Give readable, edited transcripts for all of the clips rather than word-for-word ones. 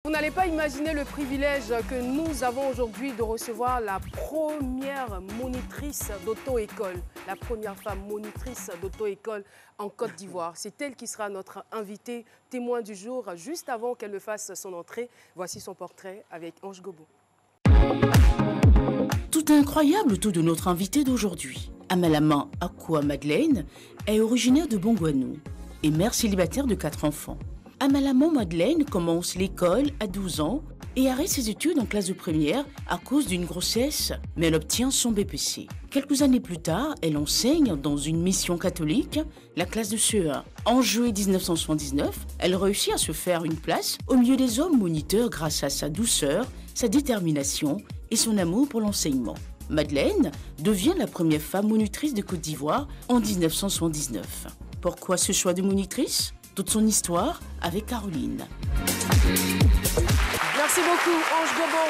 Vous n'allez pas imaginer le privilège que nous avons aujourd'hui de recevoir la première monitrice d'auto-école, la première femme monitrice d'auto-école en Côte d'Ivoire. C'est elle qui sera notre invitée témoin du jour. Juste avant qu'elle ne fasse son entrée, voici son portrait avec Ange Gobo. Tout incroyable autour de notre invitée d'aujourd'hui. Amalama Akua Madeleine est originaire de Bongouanou et mère célibataire de 4 enfants. Amalama Madeleine commence l'école à 12 ans et arrête ses études en classe de première à cause d'une grossesse, mais elle obtient son BPC. Quelques années plus tard, elle enseigne dans une mission catholique, la classe de CE1. En juillet 1979, elle réussit à se faire une place au milieu des hommes moniteurs grâce à sa douceur, sa détermination et son amour pour l'enseignement. Madeleine devient la première femme monitrice de Côte d'Ivoire en 1979. Pourquoi ce choix de monitrice ? Toute son histoire avec Caroline. Merci beaucoup, Ange Gobo.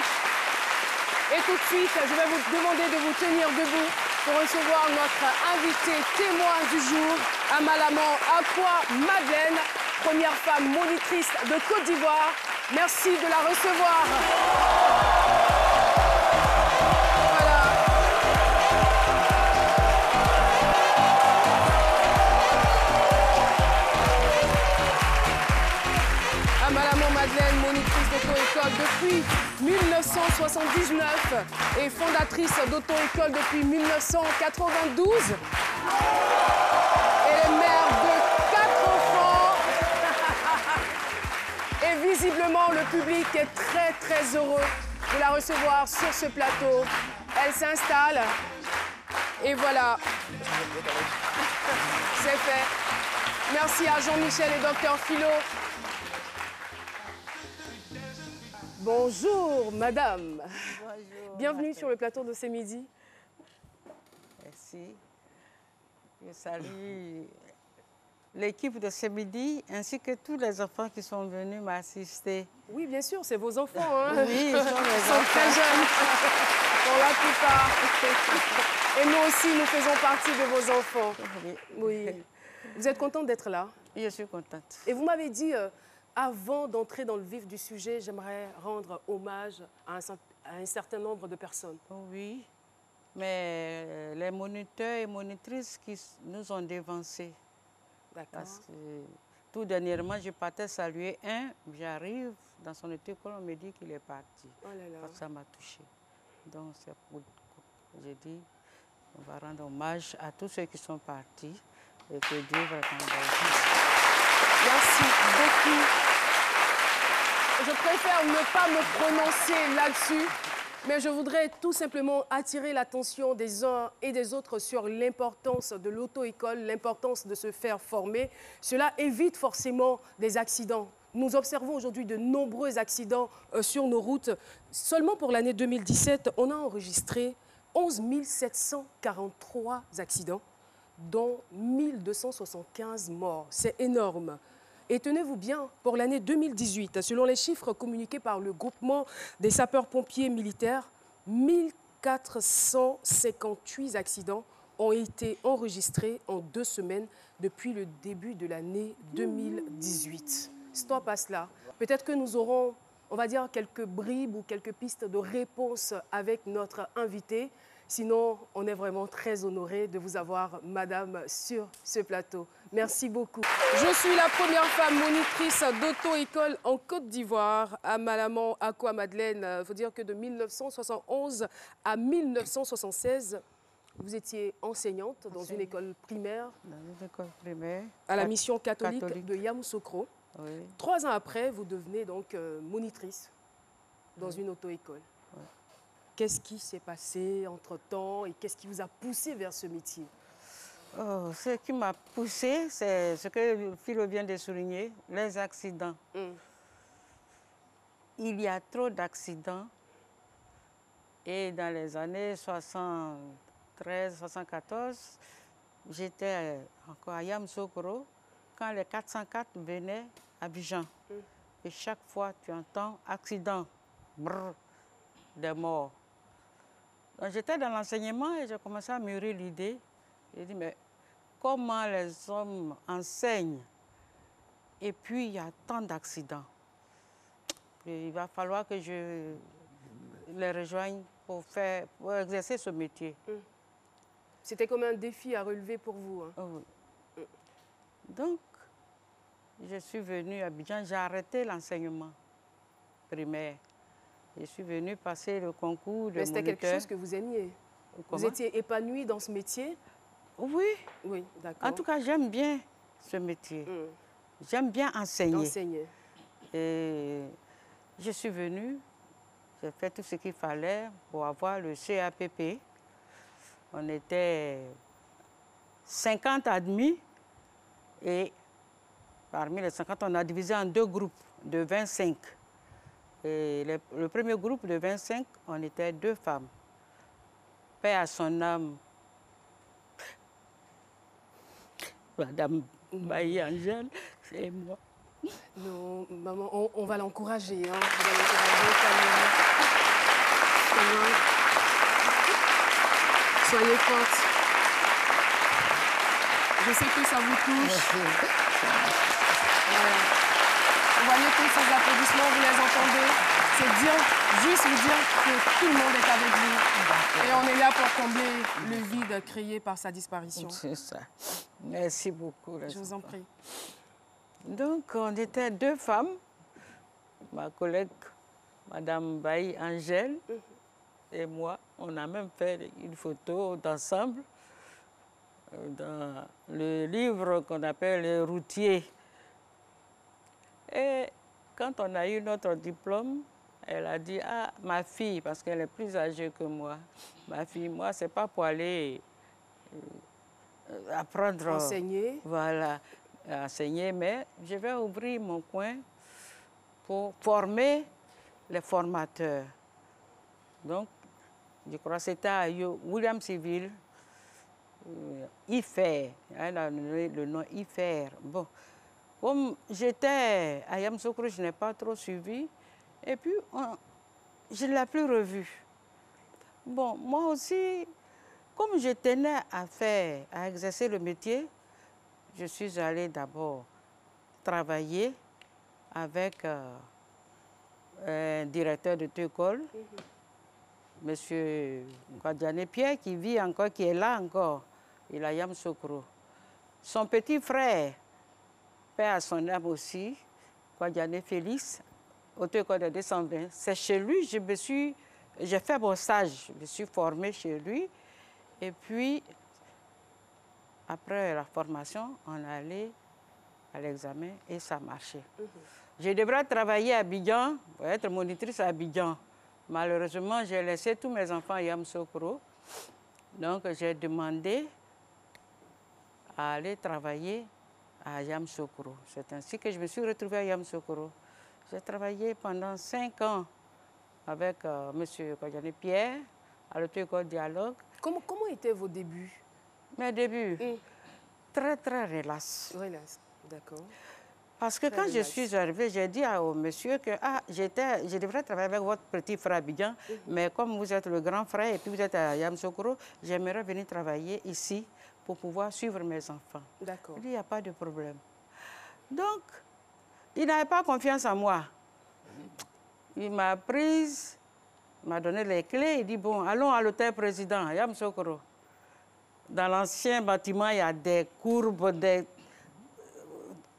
Et tout de suite, je vais vous demander de vous tenir debout pour recevoir notre invité témoin du jour, Amalama Akua Madeleine, première femme monitrice de Côte d'Ivoire. Merci de la recevoir. Amalama Madeleine, monitrice d'auto-école depuis 1979 et fondatrice d'auto-école depuis 1992. Elle est mère de 4 enfants. Et visiblement, le public est très heureux de la recevoir sur ce plateau. Elle s'installe. Et voilà. C'est fait. Merci à Jean-Michel et Dr Philo. Bonjour, madame. Bonjour. Bienvenue sur le plateau de ce midi. Merci. Je salue l'équipe de ce midi ainsi que tous les enfants qui sont venus m'assister. Oui, bien sûr, c'est vos enfants. Hein? Oui, ils sont très jeunes. Pour la plupart. Et nous aussi, nous faisons partie de vos enfants. Oui. Vous êtes contente d'être là? Je suis contente. Et vous m'avez dit... avant d'entrer dans le vif du sujet, j'aimerais rendre hommage à un certain nombre de personnes. Oui, mais les moniteurs et monitrices qui nous ont dévancés. D'accord. Parce que tout dernièrement, je partais saluer un, j'arrive dans son école, on me dit qu'il est parti. Oh là là. Parce que ça m'a touchée. Donc, c'est pour... J'ai dit, on va rendre hommage à tous ceux qui sont partis et que Dieu va t'en Merci beaucoup. Je préfère ne pas me prononcer là-dessus, mais je voudrais tout simplement attirer l'attention des uns et des autres sur l'importance de l'auto-école, l'importance de se faire former. Cela évite forcément des accidents. Nous observons aujourd'hui de nombreux accidents sur nos routes. Seulement pour l'année 2017, on a enregistré 11 743 accidents, dont 1275 morts. C'est énorme. Et tenez-vous bien, pour l'année 2018, selon les chiffres communiqués par le groupement des sapeurs-pompiers militaires, 1458 accidents ont été enregistrés en 2 semaines depuis le début de l'année 2018. Stop à cela. Peut-être que nous aurons, on va dire, quelques bribes ou quelques pistes de réponse avec notre invité. Sinon, on est vraiment très honorés de vous avoir, madame, sur ce plateau. Merci beaucoup. Je suis la première femme monitrice d'auto-école en Côte d'Ivoire, Amalama Akua Madeleine. Il faut dire que de 1971 à 1976, vous étiez enseignante dans une école primaire. Dans une école primaire. À la mission catholique de Yamoussoukro. Oui. 3 ans après, vous devenez donc monitrice dans une auto-école. Oui. Qu'est-ce qui s'est passé entre-temps et qu'est-ce qui vous a poussé vers ce métier? Oh, ce qui m'a poussé, c'est ce que Philo vient de souligner, les accidents. Il y a trop d'accidents. Et dans les années 73, 74, j'étais encore à Yamoussoukro quand les 404 venaient à Abidjan. Et chaque fois, tu entends accident, brrr, des morts. J'étais dans l'enseignement et j'ai commencé à mûrir l'idée. J'ai dit, mais comment les hommes enseignent et puis il y a tant d'accidents? Il va falloir que je les rejoigne pour exercer ce métier. C'était comme un défi à relever pour vous. Hein. Oui. Donc, je suis venue à Abidjan, j'ai arrêté l'enseignement primaire. Je suis venue passer le concours de Mais c'était moniteur. quelque chose que vous aimiez. Comment? Vous étiez épanouie dans ce métier? Oui. Oui, d'accord. En tout cas, j'aime bien ce métier. J'aime bien enseigner. D'enseigner. Et je suis venue, j'ai fait tout ce qu'il fallait pour avoir le CAPP. On était 50 admis et parmi les 50, on a divisé en 2 groupes de 25. Et le premier groupe de 25, on était 2 femmes. Paix à son âme. Madame Bailly Angèle, c'est moi. Non, maman, on va l'encourager. Hein. Vous allez l'encourager, calmement. Calmement. Soyez forte. Je sais que ça vous touche. Vous voyez tous ces applaudissements, vous les entendez. C'est juste vous dire que tout le monde est avec vous. Et on est là pour combler le vide créé par sa disparition. C'est ça. Merci beaucoup. Je vous en prie. Donc, on était 2 femmes. Ma collègue, Madame Bailly Angèle, et moi. On a même fait une photo d'ensemble dans le livre qu'on appelle « Les routiers ». Et quand on a eu notre diplôme, elle a dit « Ah, ma fille », parce qu'elle est plus âgée que moi, « Ma fille, moi, c'est pas pour aller apprendre... » Enseigner. Voilà, enseigner, mais je vais ouvrir mon coin pour former les formateurs. Donc, je crois que c'était à Williamsville, IFER, elle a donné le nom IFER. Bon, comme j'étais à Yamoussoukro, je n'ai pas trop suivi, et puis je ne l'ai plus revu. Bon, moi aussi, comme je tenais à exercer le métier, je suis allée d'abord travailler avec un directeur de école, Monsieur Kwadiane Pierre, qui vit encore, qui est là encore, il a Yamoussoukro. Son petit frère, père à son âme aussi, Kwadiane Félix, auto-école de 220. C'est chez lui, j'ai fait mon stage, je me suis formée chez lui. Et puis, après la formation, on allait à l'examen et ça marchait. Je devrais travailler à Abidjan, pour être monitrice à Abidjan. Malheureusement, j'ai laissé tous mes enfants à Yamoussoukro. Donc, j'ai demandé à aller travailler à Yamoussoukro. C'est ainsi que je me suis retrouvée à Yamoussoukro. J'ai travaillé pendant 5 ans avec M. Kwadiane Pierre à l'auto-école Dialogue. Comment étaient vos débuts? Mes débuts, très, très relax. Relax, d'accord. Parce que quand je suis arrivée, j'ai dit au monsieur que je devrais travailler avec votre petit frère Abidjan, mais comme vous êtes le grand frère et puis vous êtes à Yamoussoukro, j'aimerais venir travailler ici pour pouvoir suivre mes enfants. D'accord. Il dit, il n'y a pas de problème. Donc, il n'avait pas confiance en moi. Il m'a prise, m'a donné les clés, il dit, bon, allons à l'hôtel président, à Yamoussoukro. Dans l'ancien bâtiment, il y a des courbes, des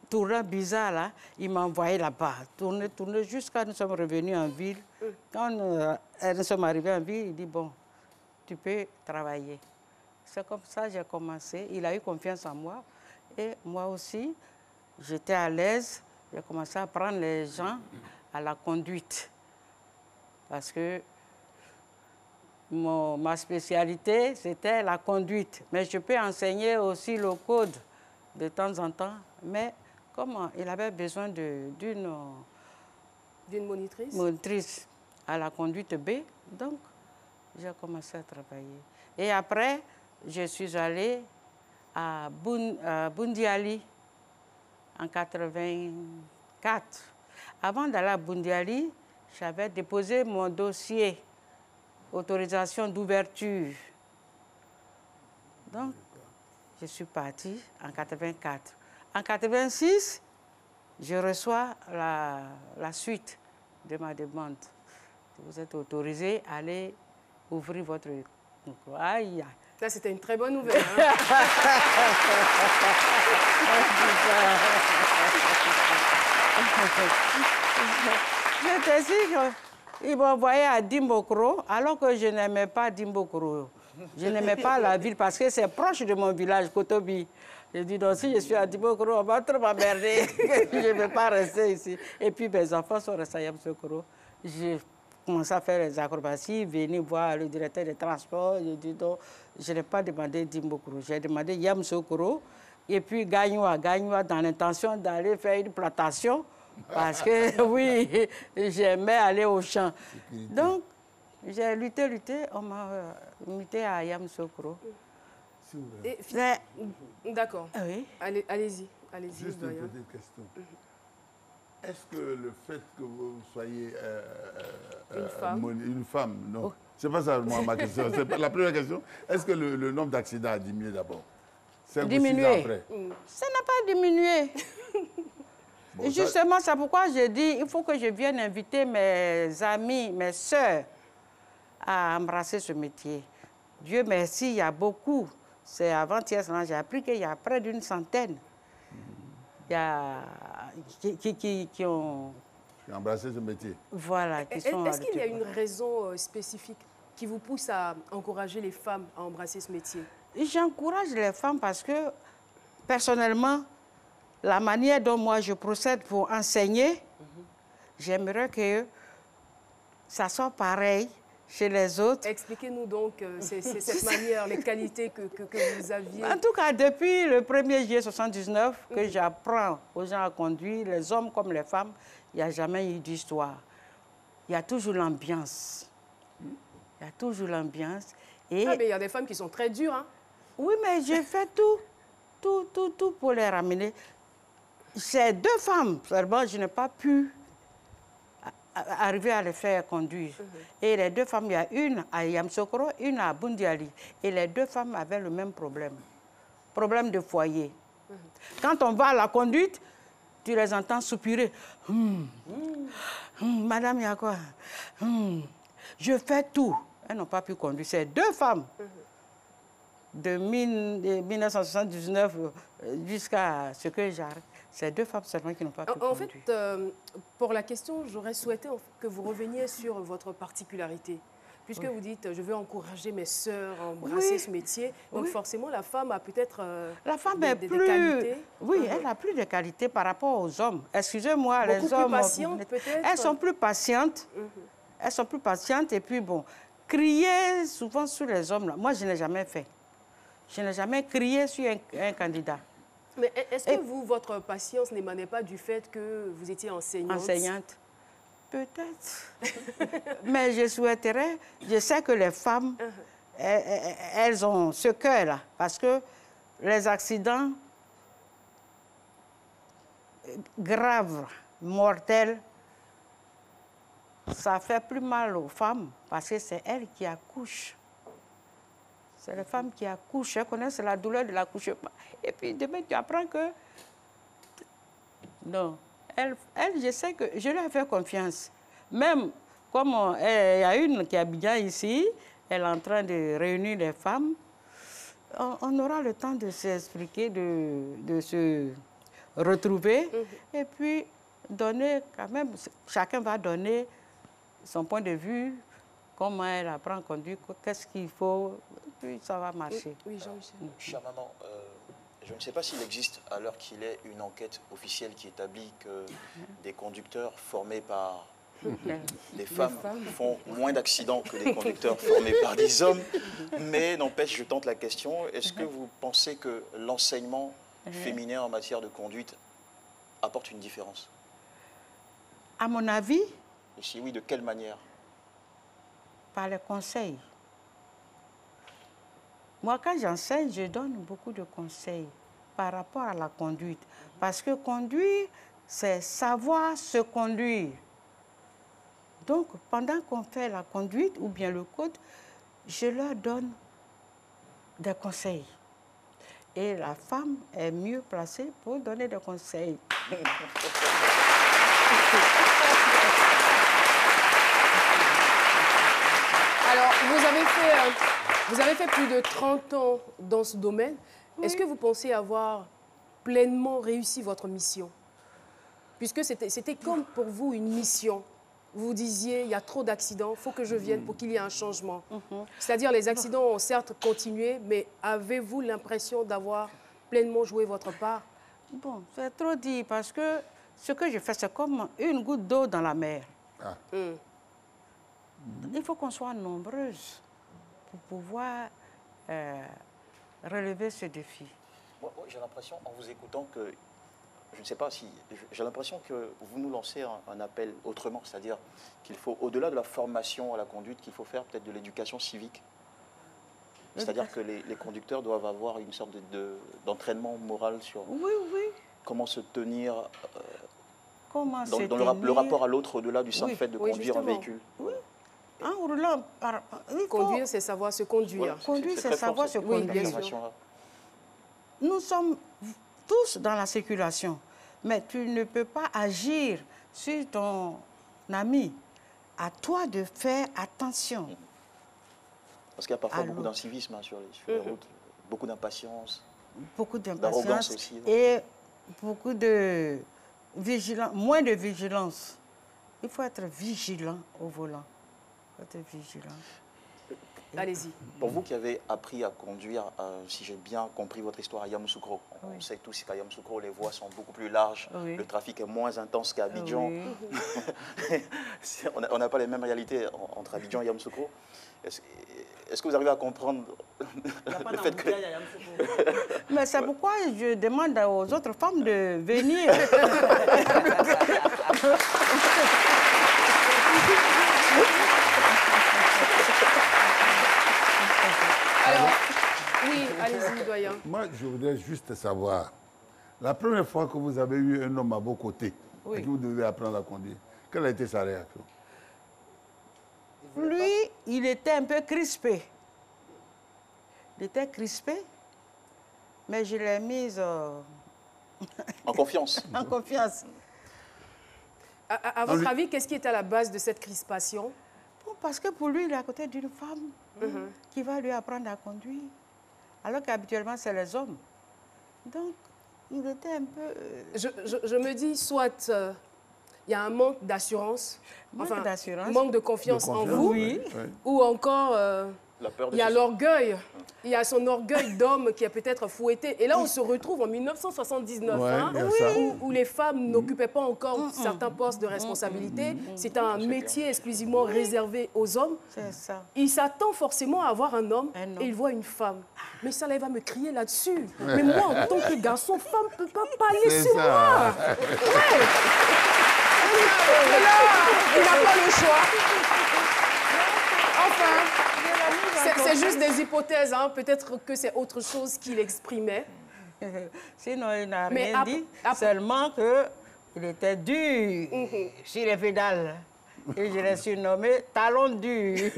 tournants bizarres, là. Il m'a envoyé là-bas, tourner jusqu'à nous sommes revenus en ville. Quand nous sommes arrivés en ville, il dit, bon, tu peux travailler. C'est comme ça que j'ai commencé. Il a eu confiance en moi. Et moi aussi, j'étais à l'aise. J'ai commencé à prendre les gens à la conduite. Parce que ma spécialité, c'était la conduite. Mais je peux enseigner aussi le code de temps en temps. Mais comme il avait besoin d'une monitrice à la conduite B, donc j'ai commencé à travailler. Et après, je suis allée à Bundiali en 1984. Avant d'aller à Bundiali, j'avais déposé mon dossier autorisation d'ouverture. Donc, je suis partie en 1984. En 1986, je reçois la suite de ma demande. Vous êtes autorisé à aller ouvrir votre... Aïe. Ça, c'était une très bonne nouvelle. Hein? J'étais sûre qu'ils m'envoyaient à Dimbokro, alors que je n'aimais pas Dimbokro. Je n'aimais pas la ville parce que c'est proche de mon village, Kotobi. J'ai dit, donc si je suis à Dimbokro, on va trop m'emmerder. Je ne vais pas rester ici. Et puis mes enfants sont restés à Yamsoukro. J'ai commencé à faire les acrobaties, venir voir le directeur des transports. J'ai dit, donc, je n'ai pas demandé Dimbokro, j'ai demandé Yamsoukro. Et puis Gagnoua dans l'intention d'aller faire une plantation. Parce que, oui, j'aimais aller au champ. Donc, j'ai lutté, on m'a muté à Yamsoukro. D'accord. Oui. Allez-y. Juste une petite question. Est-ce que le fait que vous soyez une femme, non, oh. C'est pas ça ma question. C'est la première question. Est-ce que le nombre d'accidents a diminué d'abord? Diminué. Après. Ça n'a pas diminué. Bon, justement, c'est pourquoi j'ai dit il faut que je vienne inviter mes amis, mes sœurs à embrasser ce métier. Dieu merci, il y a beaucoup. C'est avant-hier, j'ai appris qu'il y a près d'une centaine qui ont embrassé ce métier. Voilà. Est-ce qu'il y a une raison spécifique qui vous pousse à encourager les femmes à embrasser ce métier? J'encourage les femmes parce que, personnellement, la manière dont moi je procède pour enseigner, j'aimerais que ça soit pareil chez les autres. Expliquez-nous donc cette manière, les qualités que vous aviez. En tout cas, depuis le 1er juillet 1979, que j'apprends aux gens à conduire, les hommes comme les femmes, il n'y a jamais eu d'histoire. Il y a toujours l'ambiance. Il y a toujours l'ambiance. Et... Ah, mais il y a des femmes qui sont très dures, hein? Oui, mais j'ai fait tout pour les ramener. Ces deux femmes, seulement, je n'ai pas pu arriver à les faire conduire. Et les deux femmes, il y a une à Yamsoukro, une à Bundiali. Et les deux femmes avaient le même problème. Problème de foyer. Quand on va à la conduite, tu les entends soupirer. Madame, il y a quoi? Je fais tout. Elles n'ont pas pu conduire. Ces deux femmes, de 1979 jusqu'à ce que j'arrête, c'est deux femmes seulement qui n'ont pas pu conduire. En fait, pour la question, j'aurais souhaité que vous reveniez sur votre particularité. Puisque vous dites, je veux encourager mes sœurs à embrasser ce métier. Donc forcément, la femme a peut-être des qualités. Oui, elle a plus de qualités par rapport aux hommes. Excusez-moi, les hommes... Plus patientes, peut-être? Elles sont plus patientes. Elles sont plus patientes. Et puis, bon, crier souvent sur les hommes, là, moi, je n'ai jamais fait. Je n'ai jamais crié sur un candidat. Mais est-ce que votre patience n'émanait pas du fait que vous étiez enseignante? Enseignante. Peut-être. Mais je souhaiterais, je sais que les femmes, elles ont ce cœur-là. Parce que les accidents graves, mortels, ça fait plus mal aux femmes parce que c'est elles qui accouchent. C'est les femmes qui accouchent, elles connaissent la douleur de l'accouchement. Et puis demain, tu apprends que... Non. Elle, je sais que je lui ai fait confiance. Même comme il y a une qui habite bien ici, elle est en train de réunir les femmes, on aura le temps de s'expliquer, de se retrouver. Et puis donner quand même, chacun va donner son point de vue, comment elle apprend à conduire, qu'est-ce qu'il faut, puis ça va marcher. Oui, Jean-Michel. Chère maman, je ne sais pas s'il existe, à l'heure qu'il est, une enquête officielle qui établit que des conducteurs formés par des femmes font moins d'accidents que des conducteurs formés par des hommes. Mais n'empêche, je tente la question, est-ce que vous pensez que l'enseignement féminin en matière de conduite apporte une différence? À mon avis... Et si oui, de quelle manière? Par les conseils. Moi, quand j'enseigne, je donne beaucoup de conseils par rapport à la conduite. Parce que conduire, c'est savoir se conduire. Donc, pendant qu'on fait la conduite ou bien le code, je leur donne des conseils. Et la femme est mieux placée pour donner des conseils. vous avez fait plus de 30 ans dans ce domaine. Oui. Est-ce que vous pensez avoir pleinement réussi votre mission? Puisque c'était comme pour vous une mission. Vous disiez, il y a trop d'accidents, il faut que je vienne pour qu'il y ait un changement. C'est-à-dire, les accidents ont certes continué, mais avez-vous l'impression d'avoir pleinement joué votre part? Bon, c'est trop dit, parce que ce que je fais, c'est comme une goutte d'eau dans la mer. Ah. Il faut qu'on soit nombreuses pour pouvoir relever ce défi. Moi, j'ai l'impression, en vous écoutant, que je ne sais pas si... J'ai l'impression que vous nous lancez un appel autrement, c'est-à-dire qu'il faut, au-delà de la formation à la conduite, qu'il faut faire peut-être de l'éducation civique. C'est-à-dire que les conducteurs doivent avoir une sorte d'entraînement moral sur comment se tenir, le rapport à l'autre au-delà du simple fait de conduire un véhicule. Oui. En roulant, conduire, c'est savoir se conduire. Conduire, c'est savoir se conduire. Bien sûr. Nous sommes tous dans la circulation, mais tu ne peux pas agir sur ton ami. À toi de faire attention. Parce qu'il y a parfois beaucoup d'incivisme sur les routes, beaucoup d'impatience. Beaucoup d'impatience aussi. Et beaucoup de vigilance, moins de vigilance. Il faut être vigilant au volant. Il faut être vigilant. Allez-y. Pour vous qui avez appris à conduire, si j'ai bien compris votre histoire à Yamoussoukro, on sait tous qu'à Yamoussoukro, les voies sont beaucoup plus larges, le trafic est moins intense qu'à Abidjan. On n'a pas les mêmes réalités entre Abidjan et Yamoussoukro. Est-ce que vous arrivez à comprendre le fait que... Mais c'est pourquoi je demande aux autres femmes de venir. Alors, oui, allez-y, doyen. Moi, je voudrais juste savoir, la première fois que vous avez eu un homme à vos côtés, et que vous devez apprendre à conduire, quelle a été sa réaction? Lui, il était un peu crispé. Il était crispé, mais je l'ai mise en confiance. En confiance. À votre avis, qu'est-ce qui est à la base de cette crispation? Bon, parce que pour lui, il est à côté d'une femme qui va lui apprendre à conduire, alors qu'habituellement, c'est les hommes. Donc, il était un peu... Je me dis, soit... il y a un manque d'assurance, manque de confiance en vous, ou encore il y a l'orgueil, il y a son orgueil d'homme qui est peut-être fouetté. Et là, on se retrouve en 1979, où les femmes n'occupaient pas encore certains postes de responsabilité. C'est un métier exclusivement réservé aux hommes. Ça. Il s'attend forcément à avoir un homme et il voit une femme. Mais ça, là, il va me crier là-dessus. Mais moi, en tant que garçon, femme ne peut pas parler sur moi. Il n'a pas le choix. Enfin, c'est juste des hypothèses. Hein. Peut-être que c'est autre chose qu'il exprimait. Sinon, il n'a rien dit. Seulement qu'il était dur sur les pédales. Et je l'ai surnommé talon dur.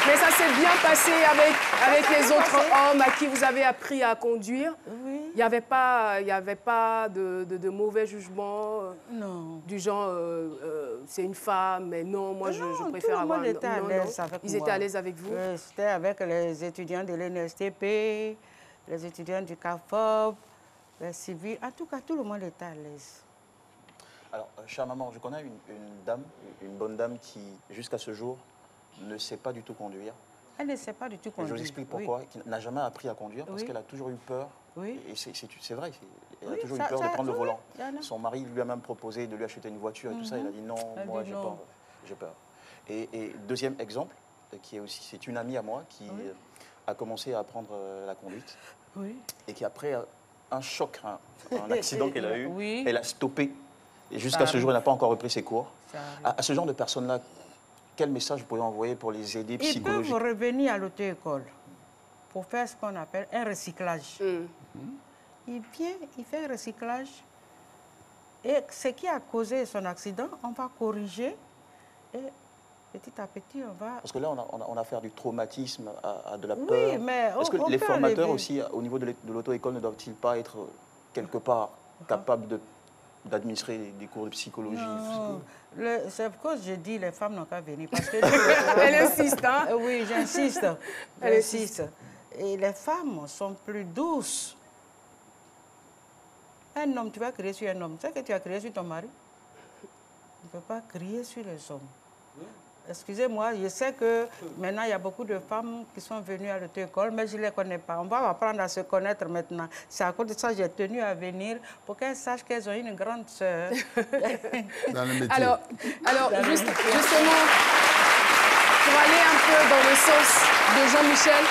Mais ça s'est bien passé avec les autres hommes à qui vous avez appris à conduire. Oui. Il n'y avait pas de mauvais jugement du genre c'est une femme, mais non, moi je préfère avoir un homme. Ils étaient à l'aise avec vous? C'était avec les étudiants de l'NSTP, les étudiants du CAFOP, les civils. En tout cas, tout le monde était à l'aise. Alors, chère maman, je connais une dame, une bonne dame qui, jusqu'à ce jour, ne sait pas du tout conduire. Elle ne sait pas du tout conduire. Je vous explique pourquoi. Qui n'a jamais appris à conduire parce qu'elle a toujours eu peur. Oui. Et c'est vrai, elle a toujours eu peur de prendre le volant. Son mari lui a même proposé de lui acheter une voiture et tout ça. Il a dit non, moi j'ai peur. Et deuxième exemple, qui est aussi, c'est une amie à moi qui a commencé à apprendre la conduite. Oui. Et qui après un choc, un accident qu'elle a eu, elle a stoppé. Et jusqu'à ce jour, elle n'a pas encore repris ses cours. À ce genre de personnes-là, quel message vous pouvez envoyer pour les aider psychologiquement? Ils peuvent revenir à l'auto-école pour faire ce qu'on appelle un recyclage. Il vient, il fait un recyclage. Et ce qui a causé son accident, on va corriger. Et petit à petit, on va... Parce que là, on a affaire du traumatisme, à de la peur. Oui, mais est-ce que les formateurs aussi, au niveau de l'auto-école, ne doivent-ils pas être quelque part capables de d'administrer des cours de psychologie? C'est pourquoi je dis les femmes n'ont qu'à venir. Parce que Elle insiste, hein? Oui, j'insiste. Elle insiste. Et les femmes sont plus douces. Un homme, tu vas crier sur un homme. Tu sais que tu as crié sur ton mari? Tu ne peux pas crier sur les hommes. Excusez-moi, je sais que maintenant, il y a beaucoup de femmes qui sont venues à l'auto-école, mais je ne les connais pas. On va apprendre à se connaître maintenant. C'est à cause de ça que j'ai tenu à venir, pour qu'elles sachent qu'elles ont une grande sœur. Dans le métier. Alors justement, pour aller un peu dans le sens de Jean-Michel,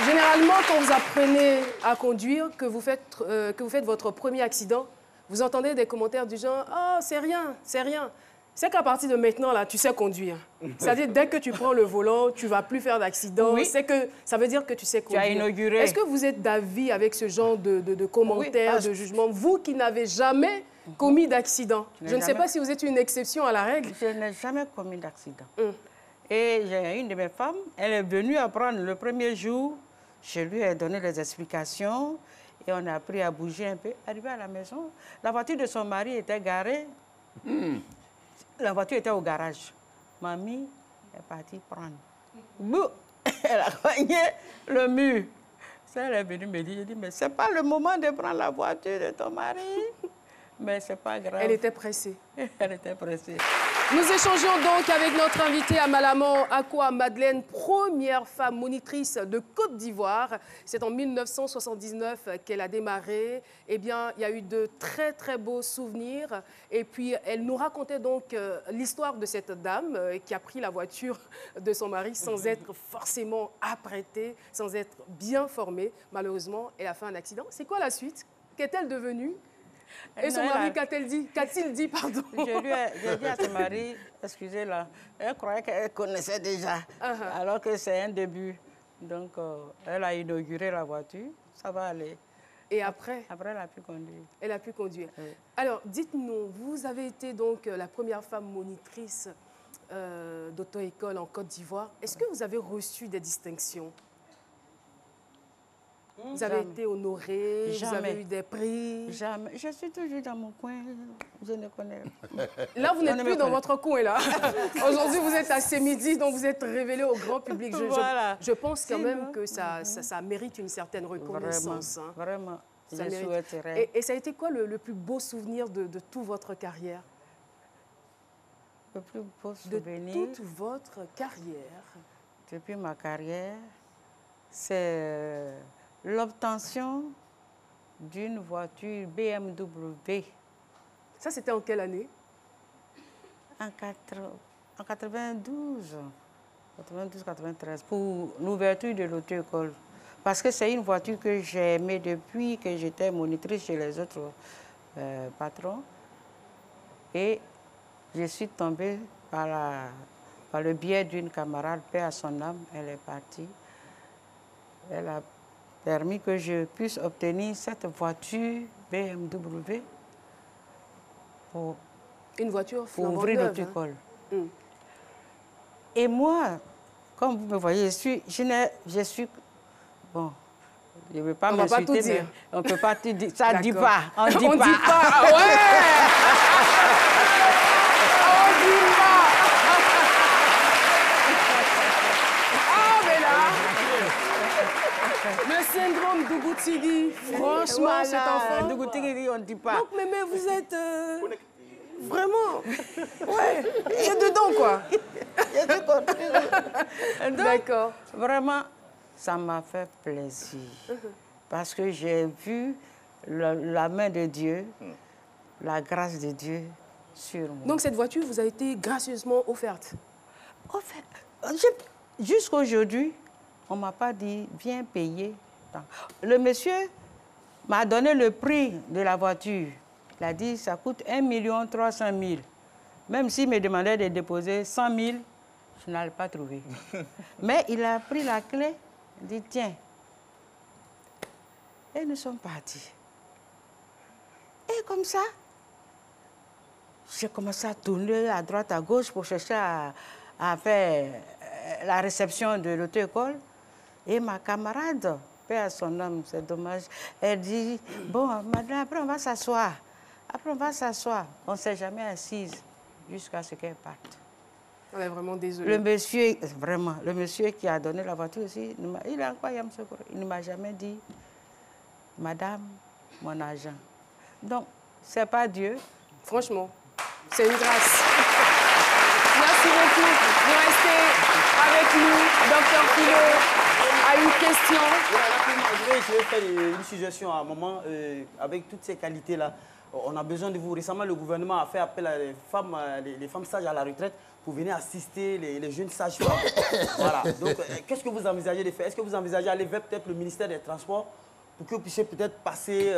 généralement, quand vous apprenez à conduire, que vous faites votre premier accident, vous entendez des commentaires du genre « Oh, c'est rien, c'est rien ». C'est qu'à partir de maintenant, là, tu sais conduire. C'est-à-dire, dès que tu prends le volant, tu ne vas plus faire d'accident. Oui. Ça veut dire que tu sais conduire. Tu as inauguré. Est-ce que vous êtes d'avis avec ce genre de commentaires, de jugements, vous qui n'avez jamais commis d'accident? Je ne sais pas si vous êtes une exception à la règle. Je n'ai jamais commis d'accident. Et j'ai une de mes femmes, elle est venue apprendre le premier jour. Je lui ai donné les explications et on a appris à bouger un peu. Arrivé à la maison, la voiture de son mari était garée. La voiture était au garage. Mamie est partie prendre. Bouh! Elle a cogné le mur. Ça, elle est venue me dire, j'ai dit, mais ce n'est pas le moment de prendre la voiture de ton mari. Mais ce n'est pas grave. Elle était pressée. Elle était pressée. Nous échangeons donc avec notre invitée Amalaman Akua Madeleine, première femme monitrice de Côte d'Ivoire. C'est en 1979 qu'elle a démarré. Eh bien, il y a eu de très, très beaux souvenirs. Et puis, elle nous racontait donc l'histoire de cette dame qui a pris la voiture de son mari sans être forcément apprêtée, sans être bien formée. Malheureusement, elle a fait un accident. C'est quoi la suite? Qu'est-elle devenue? Et son mari, qu'a-t-il dit, pardon? J'ai dit à son mari, excusez-la, elle croyait qu'elle connaissait déjà, alors que c'est un début. Donc, elle a inauguré la voiture, ça va aller. Et après? Après, elle a pu conduire. Elle a pu conduire. Oui. Alors, dites-nous, vous avez été donc la première femme monitrice d'auto-école en Côte d'Ivoire. Est-ce que vous avez reçu des distinctions? Vous avez été honorée, vous avez eu des prix? Jamais. Je suis toujours dans mon coin, je ne connais pas. Là, vous n'êtes plus dans votre coin, là. Aujourd'hui, vous êtes à Sémidi, donc vous êtes révélé au grand public. Je pense quand même que ça mérite une certaine reconnaissance. Vraiment, Ça je mérite. souhaiterais. Et ça a été quoi le plus beau souvenir de toute votre carrière? Le plus beau De souvenir toute votre carrière? depuis ma carrière, c'est l'obtention d'une voiture BMW. Ça, c'était en quelle année? En 92, 93, pour l'ouverture de l'auto-école. Parce que c'est une voiture que j'ai aimée depuis que j'étais monitrice chez les autres patrons. Et je suis tombée par le biais d'une camarade, paix à son âme, elle est partie. Elle a permis que je puisse obtenir cette voiture BMW pour Une voiture flambant ouvrir neuve, l'auto-école. Et moi, comme vous me voyez, je suis bon, je ne veux pas m'insulter, mais on ne peut pas tout dire. Ça ne dit pas. On ne dit pas. Ah ouais. On ne dit pas. Ah, mais là, le syndrome d'Ougoutigui, franchement, Voilà, cet enfant. Dougoutigui, on ne dit pas. Donc, mais vous êtes vraiment, ouais, c'est dedans, quoi. D'accord. Vraiment, ça m'a fait plaisir. Parce que j'ai vu la main de Dieu, la grâce de Dieu sur moi. Donc, cette voiture vous a été gracieusement offerte? Jusqu'à aujourd'hui, on ne m'a pas dit, viens payer. Le monsieur m'a donné le prix de la voiture. Il a dit, ça coûte 1 300 000. Même s'il me demandait de déposer 100 000, je n'allais pas trouver. Mais il a pris la clé, il dit, tiens. Et nous sommes partis. Et comme ça, j'ai commencé à tourner à droite, à gauche pour chercher à faire la réception de l'auto-école. Et ma camarade, paix à son âme, c'est dommage, elle dit, bon, madame, après on va s'asseoir. Après, on va s'asseoir. On ne s'est jamais assise jusqu'à ce qu'elle parte. On est vraiment désolé. Le monsieur, vraiment, le monsieur qui a donné la voiture aussi, il est encore Yamoussoukro. Il ne m'a jamais dit, madame, mon argent. Donc, ce n'est pas Dieu. Franchement, c'est une grâce. Merci beaucoup. Vous restez avec nous. Docteur Philo a une question. Je vais faire une suggestion à un moment. Avec toutes ces qualités-là, on a besoin de vous. Récemment, le gouvernement a fait appel à les femmes sages à la retraite pour venir assister les jeunes sages-femmes. Voilà. Donc, qu'est-ce que vous envisagez de faire? Est-ce que vous envisagez d'aller vers peut-être le ministère des Transports pour que vous puissiez peut-être passer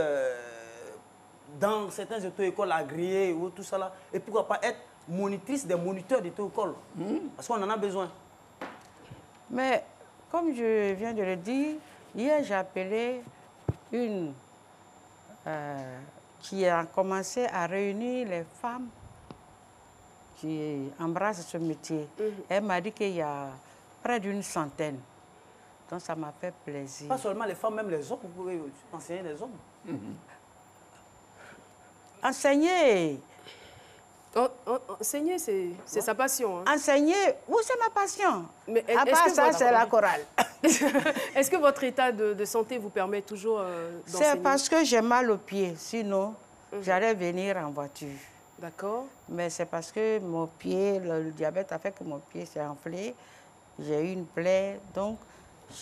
dans certaines auto-écoles agréées ou tout ça là? Et pourquoi pas être monitrice des moniteurs d'auto-école? Parce qu'on en a besoin. Mais, comme je viens de le dire, hier, j'ai appelé une qui a commencé à réunir les femmes qui embrassent ce métier. Elle m'a dit qu'il y a près d'une centaine. Donc, ça m'a fait plaisir. Pas seulement les femmes, même les hommes. Vous pouvez enseigner les hommes. Enseigner. Enseigner, c'est sa passion. Hein. Enseigner, oui, c'est ma passion. Mais à part ça, c'est la chorale. Est-ce que votre état de santé vous permet toujours d'enseigner? C'est parce que j'ai mal aux pieds. Sinon, j'allais venir en voiture. D'accord. Mais c'est parce que mon pied, le diabète a fait que mon pied s'est enflé. J'ai eu une plaie, donc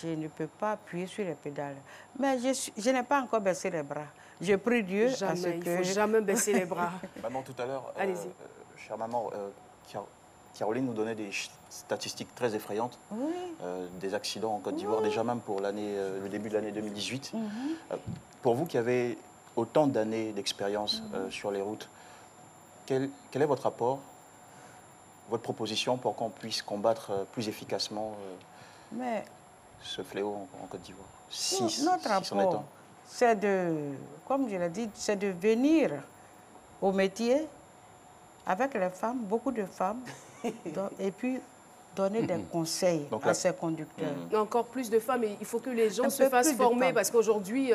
je ne peux pas appuyer sur les pédales. Mais je n'ai pas encore baissé les bras. Je prie Dieu jamais, à ce que... Il ne faut jamais baisser les bras. Maman, tout à l'heure, chère maman, Caroline nous donnait des statistiques très effrayantes. Oui. Des accidents en Côte d'Ivoire, déjà même pour le début de l'année 2018. Pour vous qui avez autant d'années d'expérience sur les routes, quel est votre rapport, votre proposition pour qu'on puisse combattre plus efficacement ce fléau en Côte d'Ivoire? Notre rapport, c'est de, comme je l'ai dit, c'est de venir au métier avec les femmes, beaucoup de femmes, et puis donner des conseils à ces conducteurs. Encore plus de femmes, et il faut que les gens se fassent former, parce qu'aujourd'hui,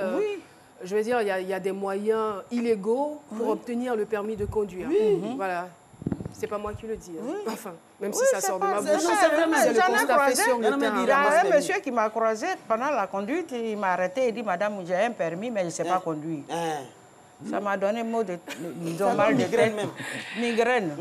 je veux dire, il y a des moyens illégaux pour obtenir le permis de conduire. Voilà. C'est pas moi qui le dis. Hein. Enfin, même si ça sort de ma bouche. C'est le constat fait sur le terrain. Il y a un monsieur qui m'a croisé pendant la conduite, il m'a arrêté et dit, madame, j'ai un permis, mais je ne sais pas conduire. Ça m'a donné un mot de mal de tête. Migraine.